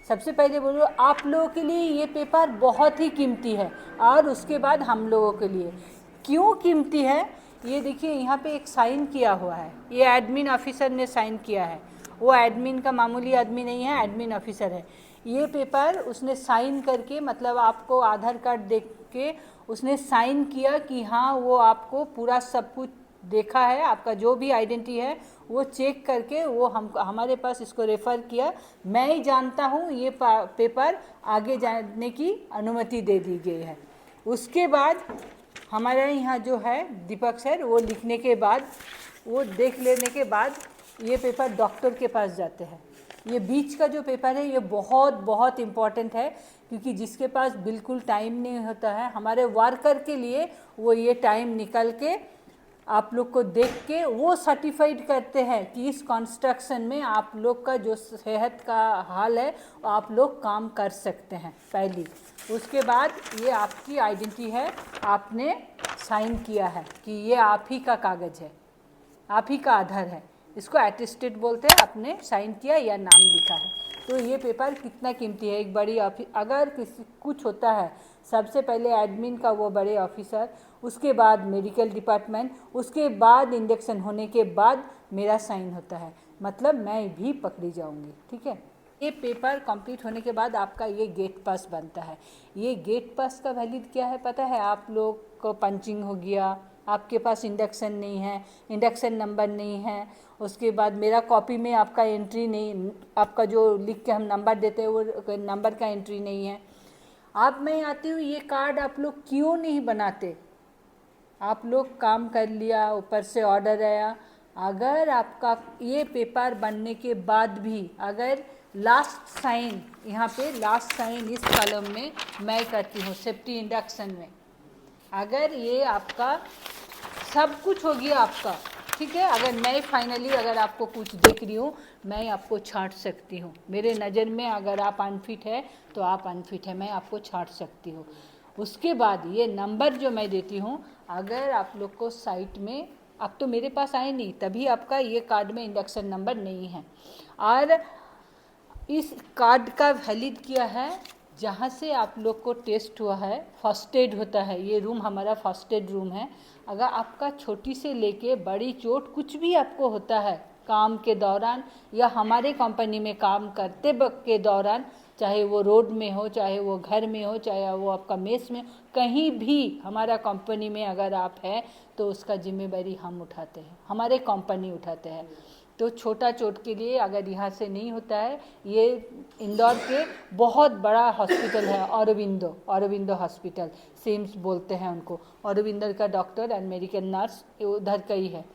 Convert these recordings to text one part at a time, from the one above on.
सबसे पहले बोलो आप लोगों के लिए ये पेपर बहुत ही कीमती है, और उसके बाद हम लोगों के लिए क्यों कीमती है ये देखिए, यहाँ पे एक साइन किया हुआ है, ये एडमिन ऑफिसर ने साइन किया है। वो एडमिन का मामूली आदमी नहीं है, एडमिन ऑफिसर है। ये पेपर उसने साइन करके, मतलब आपको आधार कार्ड देख के उसने साइन किया कि हाँ वो आपको पूरा सब कुछ देखा है, आपका जो भी आइडेंटिटी है वो चेक करके वो हमारे पास इसको रेफ़र किया। मैं ही जानता हूँ ये पेपर आगे जाने की अनुमति दे दी गई है। उसके बाद हमारे यहाँ जो है दीपक सर, वो लिखने के बाद, वो देख लेने के बाद ये पेपर डॉक्टर के पास जाते हैं। ये बीच का जो पेपर है ये बहुत बहुत इम्पॉर्टेंट है, क्योंकि जिसके पास बिल्कुल टाइम नहीं होता है, हमारे वर्कर के लिए वो ये टाइम निकल के आप लोग को देख के वो सर्टिफाइड करते हैं कि इस कंस्ट्रक्शन में आप लोग का जो सेहत का हाल है आप लोग काम कर सकते हैं पहली। उसके बाद ये आपकी आइडेंटिटी है, आपने साइन किया है कि ये आप ही का कागज़ है, आप ही का आधार है, इसको अटेस्टेड बोलते हैं, आपने साइन किया या नाम लिखा है। तो ये पेपर कितना कीमती है। एक बड़ी अगर किसी कुछ होता है, सबसे पहले एडमिन का वो बड़े ऑफिसर, उसके बाद मेडिकल डिपार्टमेंट, उसके बाद इंजेक्शन होने के बाद मेरा साइन होता है, मतलब मैं भी पकड़ी जाऊंगी। ठीक है, ये पेपर कंप्लीट होने के बाद आपका ये गेट पास बनता है। ये गेट पास का वैलिड क्या है पता है? आप लोग को पंचिंग हो गया, आपके पास इंडक्शन नहीं है, इंडक्शन नंबर नहीं है, उसके बाद मेरा कॉपी में आपका एंट्री नहीं, आपका जो लिख के हम नंबर देते हैं वो नंबर का एंट्री नहीं है। अब मैं आती हूँ, ये कार्ड आप लोग क्यों नहीं बनाते? आप लोग काम कर लिया, ऊपर से ऑर्डर आया, अगर आपका ये पेपर बनने के बाद भी अगर लास्ट साइन, यहाँ पे लास्ट साइन इस कॉलम में मैं करती हूँ सेफ्टी इंडक्शन में, अगर ये आपका सब कुछ हो गया आपका, ठीक है, अगर मैं फाइनली अगर आपको कुछ देख रही हूँ, मैं आपको छांट सकती हूँ। मेरे नज़र में अगर आप अनफिट है तो आप अनफिट है, मैं आपको छांट सकती हूँ। उसके बाद ये नंबर जो मैं देती हूँ, अगर आप लोग को साइट में, अब तो मेरे पास आए नहीं, तभी आपका ये कार्ड में इंडक्शन नंबर नहीं है। और इस कार्ड का वैलिड किया है जहाँ से आप लोग को टेस्ट हुआ है, फर्स्ट एड होता है, ये रूम हमारा फर्स्ट एड रूम है। अगर आपका छोटी से लेके बड़ी चोट कुछ भी आपको होता है काम के दौरान या हमारे कंपनी में काम करते वक्त के दौरान, चाहे वो रोड में हो, चाहे वो घर में हो, चाहे वो आपका मेस में, कहीं भी हमारा कंपनी में अगर आप हैं तो उसका जिम्मेदारी हम उठाते हैं, हमारे कंपनी उठाते हैं। तो छोटा चोट के लिए अगर यहाँ से नहीं होता है, ये इंदौर के बहुत बड़ा हॉस्पिटल है, औरबिंदो हॉस्पिटल, सिम्स बोलते हैं उनको। औरबिंदो का डॉक्टर एंड मेडिकल नर्स उधर का ही है।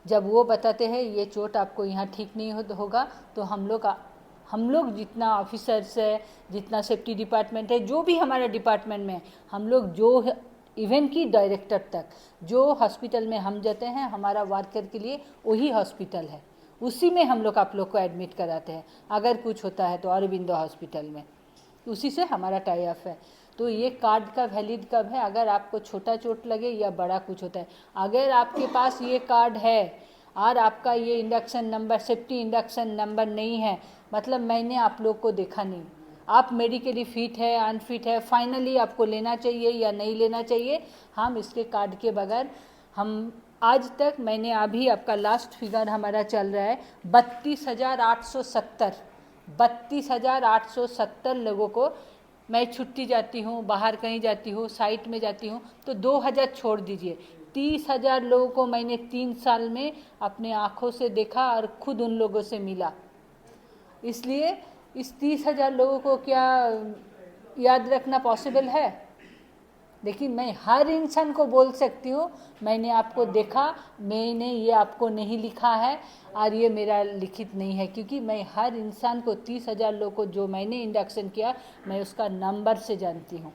जब वो बताते हैं ये चोट आपको यहाँ ठीक नहीं होगा, तो हम लोग जितना ऑफिसर्स है, जितना सेफ्टी डिपार्टमेंट है, जो भी हमारा डिपार्टमेंट में, हम लोग जो इवन की डायरेक्टर तक जो हॉस्पिटल में हम जाते हैं, हमारा वर्कर के लिए वही हॉस्पिटल है, उसी में हम लोग आप लोग को एडमिट कराते हैं। अगर कुछ होता है तो औरबिंदो हॉस्पिटल में, उसी से हमारा टाई अप है। तो ये कार्ड का वैलिड कब है? अगर आपको छोटा चोट लगे या बड़ा कुछ होता है। अगर आपके पास ये कार्ड है और आपका ये induction number, safety induction number नहीं है, मतलब मैंने आप लोग को देखा नहीं, आप मेडिकली फिट है, अनफिट है, फाइनली आपको लेना चाहिए या नहीं लेना चाहिए, हम इसके कार्ड के बगैर, हम आज तक, मैंने अभी आपका लास्ट फिगर हमारा चल रहा है 32,870 लोगों को मैं छुट्टी जाती हूँ, बाहर कहीं जाती हूँ, साइट में जाती हूँ, तो 2,000 छोड़ दीजिए, 30,000 लोगों को मैंने 3 साल में अपने आँखों से देखा और खुद उन लोगों से मिला। इसलिए इस 30,000 लोगों को क्या याद रखना पॉसिबल है? लेकिन मैं हर इंसान को बोल सकती हूँ, मैंने आपको देखा, मैंने ये आपको नहीं लिखा है और ये मेरा लिखित नहीं है, क्योंकि मैं हर इंसान को 30,000 लोगों को जो मैंने इंडक्शन किया, मैं उसका नंबर से जानती हूँ,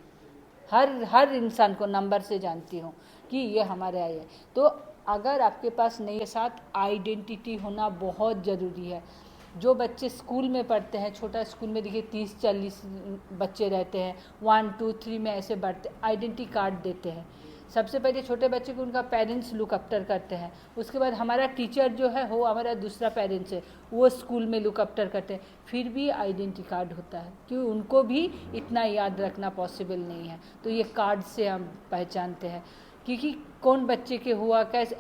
हर इंसान को नंबर से जानती हूँ कि ये हमारे आए। तो अगर आपके पास नहीं, के साथ आइडेंटिटी होना बहुत ज़रूरी है। जो बच्चे स्कूल में पढ़ते हैं, छोटा स्कूल में देखिए 30-40 बच्चे रहते हैं, 1 2 3 में ऐसे बढ़ते, आइडेंटिटी कार्ड देते हैं। सबसे पहले छोटे बच्चे को उनका पेरेंट्स लुक आफ्टर करते हैं, उसके बाद हमारा टीचर जो है वो हमारा दूसरा पेरेंट्स है, वो स्कूल में लुक आफ्टर करते हैं, फिर भी आइडेंटिटी कार्ड होता है क्योंकि उनको भी इतना याद रखना पॉसिबल नहीं है। तो ये कार्ड से हम पहचानते हैं क्योंकि कौन बच्चे के हुआ कैसे।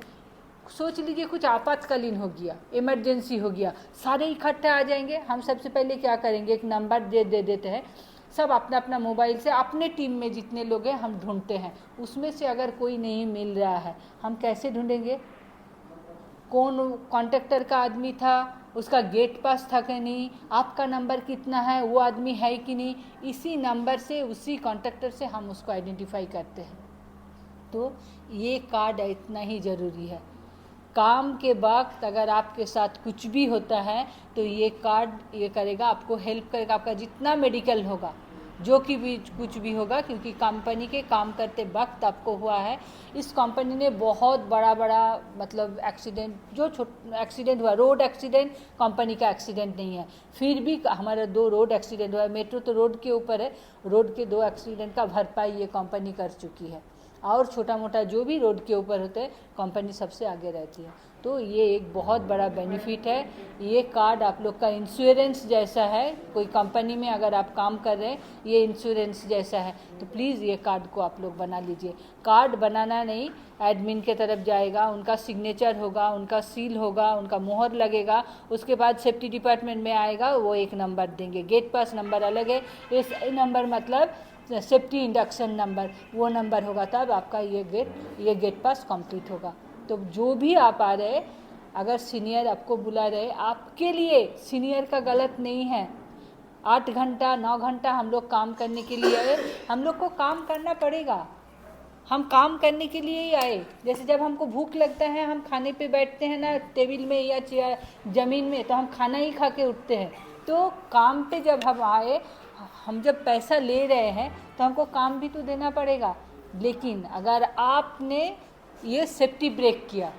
सोच लीजिए कुछ आपातकालीन हो गया, इमरजेंसी हो गया, सारे इकट्ठे आ जाएंगे। हम सबसे पहले क्या करेंगे, एक नंबर दे देते हैं, सब अपना अपना मोबाइल से अपने टीम में जितने लोग हैं हम ढूंढते हैं, उसमें से अगर कोई नहीं मिल रहा है हम कैसे ढूंढेंगे, कौन कॉन्ट्रैक्टर का आदमी था, उसका गेट पास था कि नहीं, आपका नंबर कितना है, वो आदमी है कि नहीं, इसी नंबर से उसी कॉन्ट्रैक्टर से हम उसको आइडेंटिफाई करते हैं। तो ये कार्ड इतना ही ज़रूरी है। काम के वक्त अगर आपके साथ कुछ भी होता है तो ये कार्ड ये करेगा, आपको हेल्प करेगा, आपका जितना मेडिकल होगा जो कि भी कुछ भी होगा, क्योंकि कंपनी के काम करते वक्त आपको हुआ है। इस कंपनी ने बहुत बड़ा मतलब एक्सीडेंट, जो एक्सीडेंट हुआ रोड एक्सीडेंट, कंपनी का एक्सीडेंट नहीं है, फिर भी हमारा 2 रोड एक्सीडेंट हुआ है। मेट्रो तो रोड के ऊपर है, रोड के 2 एक्सीडेंट का भरपाई ये कंपनी कर चुकी है, और छोटा मोटा जो भी रोड के ऊपर होते हैं कंपनी सबसे आगे रहती है। तो ये एक बहुत बड़ा बेनिफिट है। ये कार्ड आप लोग का इंश्योरेंस जैसा है, कोई कंपनी में अगर आप काम कर रहे हैं ये इंश्योरेंस जैसा है, तो प्लीज़ ये कार्ड को आप लोग बना लीजिए। कार्ड बनाना नहीं, एडमिन के तरफ जाएगा, उनका सिग्नेचर होगा, उनका सील होगा, उनका मोहर लगेगा, उसके बाद सेफ्टी डिपार्टमेंट में आएगा, वो एक नंबर देंगे, गेट पास नंबर अलग है, इस नंबर मतलब सेफ्टी इंडक्शन नंबर, वो नंबर होगा, तब आपका ये गेट पास कंप्लीट होगा। तो जो भी आप आ रहे, अगर सीनियर आपको बुला रहे, आपके लिए सीनियर का गलत नहीं है। 8 घंटा 9 घंटा हम लोग काम करने के लिए आए, हम लोग को काम करना पड़ेगा, हम काम करने के लिए ही आए। जैसे जब हमको भूख लगता है हम खाने पे बैठते हैं ना, टेबल में या चेयर ज़मीन में, तो हम खाना ही खा के उठते हैं। तो काम पे जब हम आए, हम जब पैसा ले रहे हैं तो हमको काम भी तो देना पड़ेगा। लेकिन अगर आपने ये सेफ्टी ब्रेक किया,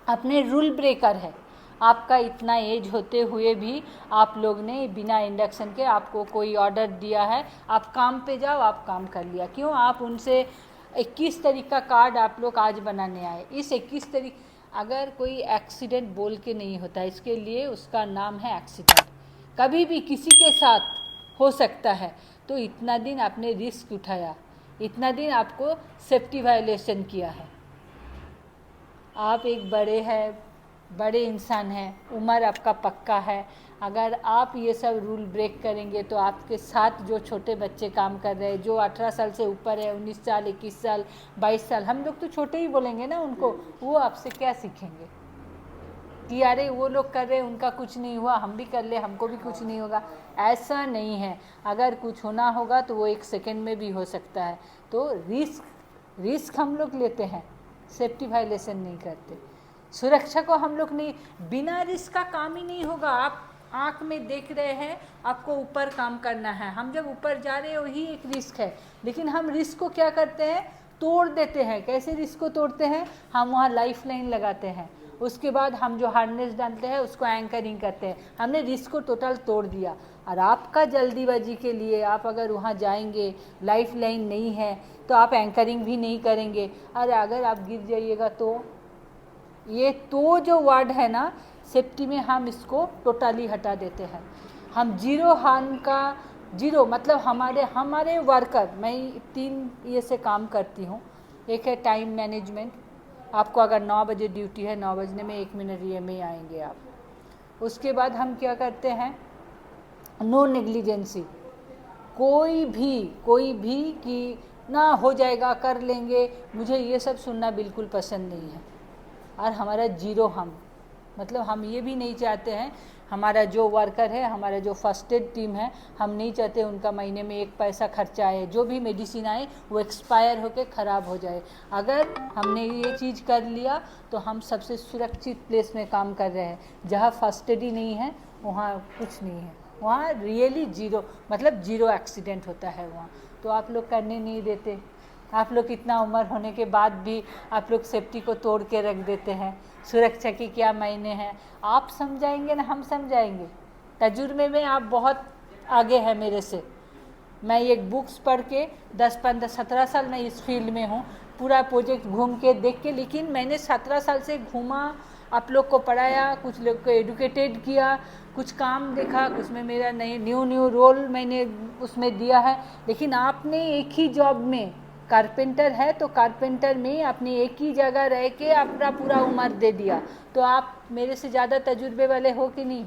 अपने रूल ब्रेकर है, आपका इतना एज होते हुए भी आप लोग ने बिना इंडक्शन के आपको कोई ऑर्डर दिया है, आप काम पे जाओ, आप काम कर लिया, क्यों? आप उनसे 21 तारीख का कार्ड आप लोग आज बनाने आए। इस 21 तारीख अगर कोई एक्सीडेंट बोल के नहीं होता, इसके लिए उसका नाम है एक्सीडेंट, कभी भी किसी के साथ हो सकता है। तो इतना दिन आपने रिस्क उठाया, इतना दिन आपको सेफ्टी वायलेशन किया है। आप एक बड़े इंसान हैं, उम्र आपका पक्का है। अगर आप ये सब रूल ब्रेक करेंगे तो आपके साथ जो छोटे बच्चे काम कर रहे हैं, जो 18 साल से ऊपर है, 19 साल 21 साल 22 साल, हम लोग तो छोटे ही बोलेंगे ना उनको, वो आपसे क्या सीखेंगे कि अरे वो लोग कर रहे हैं उनका कुछ नहीं हुआ, हम भी कर ले हमको भी कुछ नहीं होगा। ऐसा नहीं है, अगर कुछ होना होगा तो वो 1 सेकेंड में भी हो सकता है। तो रिस्क हम लोग लेते हैं, सेफ्टी वायलेशन नहीं करते। सुरक्षा को हम लोग नहीं, बिना रिस्क का काम ही नहीं होगा। आप आँख में देख रहे हैं, आपको ऊपर काम करना है, हम जब ऊपर जा रहे हैं वही एक रिस्क है, लेकिन हम रिस्क को क्या करते हैं, तोड़ देते हैं। कैसे रिस्क को तोड़ते हैं, हम वहाँ लाइफ लाइन लगाते हैं, उसके बाद हम जो हार्नेस डालते हैं उसको एंकरिंग करते हैं, हमने रिस्क को टोटल तोड़ दिया। और आपका जल्दीबाजी के लिए आप अगर वहाँ जाएंगे, लाइफ लाइन नहीं है तो आप एंकरिंग भी नहीं करेंगे, और अगर आप गिर जाइएगा तो ये तो जो वर्ड है ना सेफ्टी में, हम इसको टोटली हटा देते हैं। हम जीरो हार्म का, जीरो मतलब हमारे वर्कर, मैं 3 ये से काम करती हूँ। एक है टाइम मैनेजमेंट, आपको अगर 9 बजे ड्यूटी है, 9 बजने में 1 मिनट ये में आएंगे आप। उसके बाद हम क्या करते हैं, नो नेग्लिजेंसी, कोई भी कि ना हो जाएगा कर लेंगे, मुझे ये सब सुनना बिल्कुल पसंद नहीं है। और हमारा जीरो हम मतलब हम ये भी नहीं चाहते हैं, हमारा जो वर्कर है, हमारा जो फर्स्ट एड टीम है, हम नहीं चाहते उनका महीने में 1 पैसा खर्चा आए, जो भी मेडिसिन आए वो एक्सपायर होकर ख़राब हो जाए। अगर हमने ये चीज़ कर लिया तो हम सबसे सुरक्षित प्लेस में काम कर रहे हैं। जहाँ फर्स्ट एड ही नहीं है वहाँ कुछ नहीं है, वहाँ रियली जीरो मतलब जीरो एक्सीडेंट होता है वहाँ। तो आप लोग करने नहीं देते, आप लोग इतना उम्र होने के बाद भी आप लोग सेफ्टी को तोड़ के रख देते हैं। सुरक्षा की क्या मायने हैं, आप समझाएंगे ना हम समझाएंगे। तजुर्बे में आप बहुत आगे हैं मेरे से, मैं एक बुक्स पढ़ के 10 15 17 साल मैं इस फील्ड में हूँ, पूरा प्रोजेक्ट घूम के देख के, लेकिन मैंने 17 साल से घूमा, आप लोग को पढ़ाया, कुछ लोग को एडुकेटेड किया, कुछ काम देखा, कुछ में मेरा नए न्यू रोल मैंने उसमें दिया है। लेकिन आपने एक ही जॉब में, कारपेंटर है तो कारपेंटर में अपनी एक ही जगह रह के अपना पूरा उम्र दे दिया, तो आप मेरे से ज़्यादा तजुर्बे वाले हो कि नहीं?